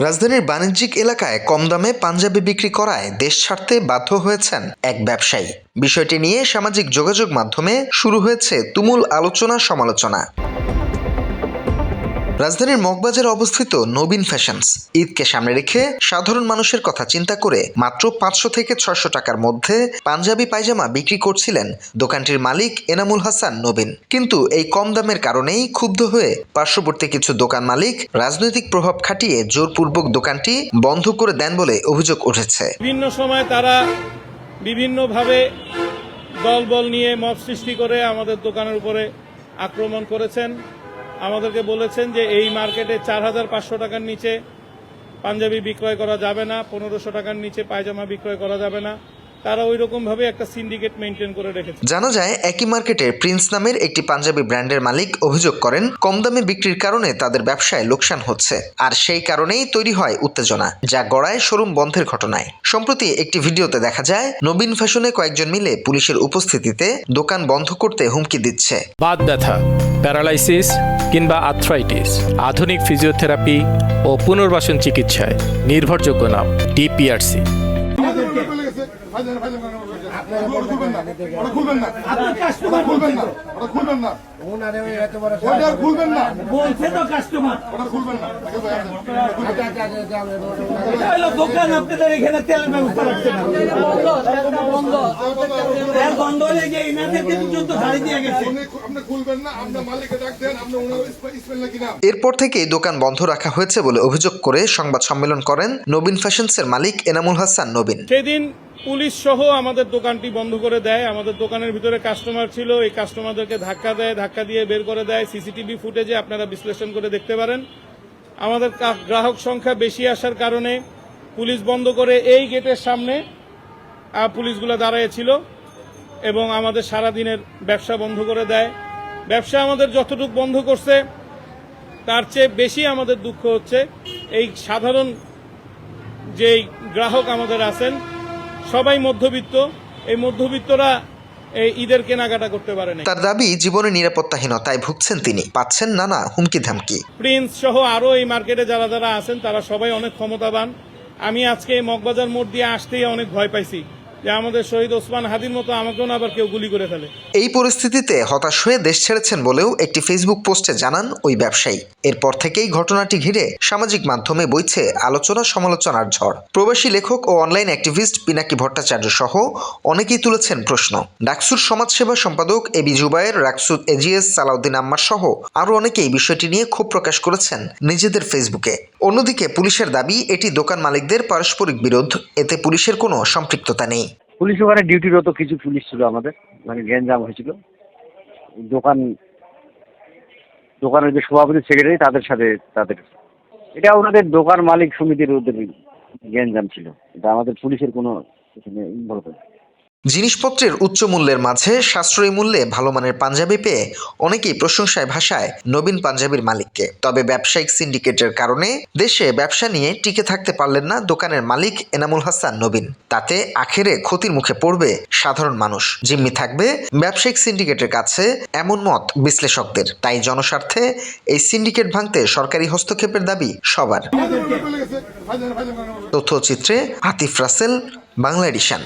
রাজধানীর বাণিজ্যিক এলাকায় কম দামে পাঞ্জাবি বিক্রি করায় দেশ ছাড়তে বাধ্য হয়েছেন এক ব্যবসায়ী। বিষয়টি নিয়ে সামাজিক যোগাযোগ মাধ্যমে শুরু হয়েছে তুমুল আলোচনা সমালোচনা। রাজধানীর মগবাজারে অবস্থিত নবীন ফ্যাশনস ঈদকে সামনে রেখে সাধারণ মানুষের কথা চিন্তা করে মাত্র 500 থেকে 600 টাকার মধ্যে পাঞ্জাবি পায়জামা বিক্রি করছিলেন দোকানটির মালিক এনামুল হাসান নবীন। কিন্তু এই কম দামের কারণেই ক্ষুব্ধ হয়ে পার্শ্ববর্তী কিছু দোকান মালিক রাজনৈতিক প্রভাব খাটিয়ে জোরপূর্বক দোকানটি বন্ধ করে দেন বলে অভিযোগ উঠেছে। বিভিন্ন সময় তারা বিভিন্নভাবে দলবল নিয়ে মব সৃষ্টি করে আমাদের দোকানের উপরে আক্রমণ করেছেন। আমাদেরকে বলেছেন যে এই মার্কেটে 4500 টাকার নিচে পাঞ্জাবি বিক্রয় করা যাবে না, 1500 টাকার নিচে পায়জামা বিক্রয় করা যাবে না। তারা ওই রকম ভাবে একটা সিন্ডিকেট মেইনটেইন করে রেখেছে। জানা যায় একই মার্কেটের প্রিন্স নামের একটি পাঞ্জাবি ব্র্যান্ডের মালিক অভিযোগ করেন কম দামে বিক্রির কারণে তাদের ব্যবসায় লোকসান হচ্ছে, আর সেই কারণেই তৈরি হয় উত্তেজনা, যা গড়ায় শোরুম বন্ধের ঘটনায়। সম্প্রতি একটি ভিডিওতে দেখা যায় নবীন ফ্যাশনে কয়েকজন মিলে পুলিশের উপস্থিতিতে দোকান বন্ধ করতে হুমকি দিচ্ছে। বাত ব্যথা, প্যারালাইসিস কিংবা আর্থ্রাইটিস, আধুনিক ফিজিওথেরাপি ও পুনর্বাসন চিকিৎসায় নির্ভরযোগ্য নাম ডিপিআরসি। এরপর থেকে দোকান বন্ধ রাখা হয়েছে বলে অভিযোগ করে সংবাদ সম্মেলন করেন নবীন ফ্যাশনসের মালিক এনামুল হাসান নবীন। সেদিন পুলিশ সহ আমাদের দোকানটি বন্ধ করে দেয়। আমাদের দোকানের ভিতরে কাস্টমার ছিল, এই কাস্টমারদেরকে ধাক্কা দেয়, ধাক্কা দিয়ে বের করে দেয়। সিসিটিভি ফুটেজে আপনারা বিশ্লেষণ করে দেখতে পারেন। আমাদের গ্রাহক সংখ্যা বেশি আসার কারণে পুলিশ বন্ধ করে এই গেটের সামনে পুলিশগুলো দাঁড়িয়েছিল এবং আমাদের সারাদিনের ব্যবসা বন্ধ করে দেয়। ব্যবসা আমাদের যতটুকু বন্ধ করছে তার চেয়ে বেশি আমাদের দুঃখ হচ্ছে এই সাধারণ যেই গ্রাহক আমাদের আছেন সবাই মধ্যবিত্ত, এই মধ্যবিত্তরা এই ঈদের কেনাকাটা করতে পারে না। তার দাবি জীবনের নিরাপত্তাহীনতায় ভুগছেন তিনি, পাচ্ছেন নানা হুমকি ধামকি। প্রিন্স সহ আরো এই মার্কেটে যারা যারা আছেন তারা সবাই অনেক ক্ষমতাবান। আমি আজকে এই মগবাজার মোড় দিয়ে আসতেই অনেক ভয় পাইছি যে আমাদের শহীদ ওসমান হাদির মতো আমাকেও না আবার কেউ গুলি করে ফেলে। এই পরিস্থিতিতে হতাশ হয়ে দেশ ছেড়েছেন বলেও একটি ফেসবুক পোস্টে জানান ওই ব্যবসায়ী। এরপর থেকেই ঘটনাটি ঘিরে সামাজিক মাধ্যমে বইছে আলোচনা সমালোচনার ঝড়। প্রবাসী লেখক ও অনলাইন অ্যাক্টিভিস্ট পিনাকি ভট্টাচার্য সহ অনেকেই তুলেছেন প্রশ্ন। ডাকসুর সমাজসেবা সম্পাদক এবি জুবায়ের, রাকসুদ এজিএস, সালাউদ্দিন আম্মার সহ আরও অনেকেই বিষয়টি নিয়ে ক্ষোভ প্রকাশ করেছেন নিজেদের ফেসবুকে। অন্যদিকে পুলিশের দাবি এটি দোকান মালিকদের পারস্পরিক বিরোধ, এতে পুলিশের কোনো সম্পৃক্ততা নেই। পুলিশ ওখানে ডিউটিরত কিছু পুলিশ ছিল, আমাদের মানে গ্যাঞ্জাম হয়েছিল দোকানের যে সভাপতি সেক্রেটারি তাদের সাথে এটা ওনাদের দোকান মালিক সমিতির ওদের গ্যাঞ্জাম ছিল, এটা আমাদের পুলিশের কোনো ইনভলভমেন্ট। জিনিসপত্রের উচ্চ মূল্যের মাঝে সাশ্রয়ী মূল্যে ভালো মানের পাঞ্জাবি পেয়ে অনেকেই প্রশংসায় ভাষায় নবীন পাঞ্জাবির মালিককে। তবে ব্যবসায়িক সিন্ডিকেটের কারণে দেশে ব্যবসা নিয়ে টিকে থাকতে পারলেন না দোকানের মালিক এনামুল হাসান নবীন। তাতে আখেরে ক্ষতির মুখে পড়বে সাধারণ মানুষ। জিম্মি থাকবে ব্যবসায়িক সিন্ডিকেটের কাছে, এমন মত বিশ্লেষকদের। তাই জনস্বার্থে এই সিন্ডিকেট ভাঙতে সরকারি হস্তক্ষেপের দাবি সবার। তথ্যচিত্রে আতিফ রাসেল, বাংলা এডিশন।